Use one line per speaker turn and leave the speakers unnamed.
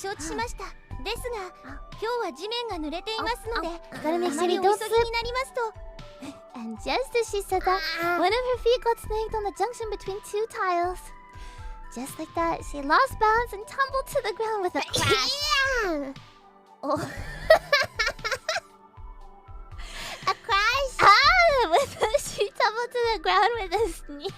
承知しました。ですが、今日は地面が濡れていますので、
Gotta make
あ
sure
まり
you
お
don't
急ぎ
slip.
になりますと。
And just as she said that, one of her feet got snagged on the junction between two tiles. Just like that, she lost balance and tumbled to the ground with a crash. Oh. A crash? She tumbled to the ground with a sneeze.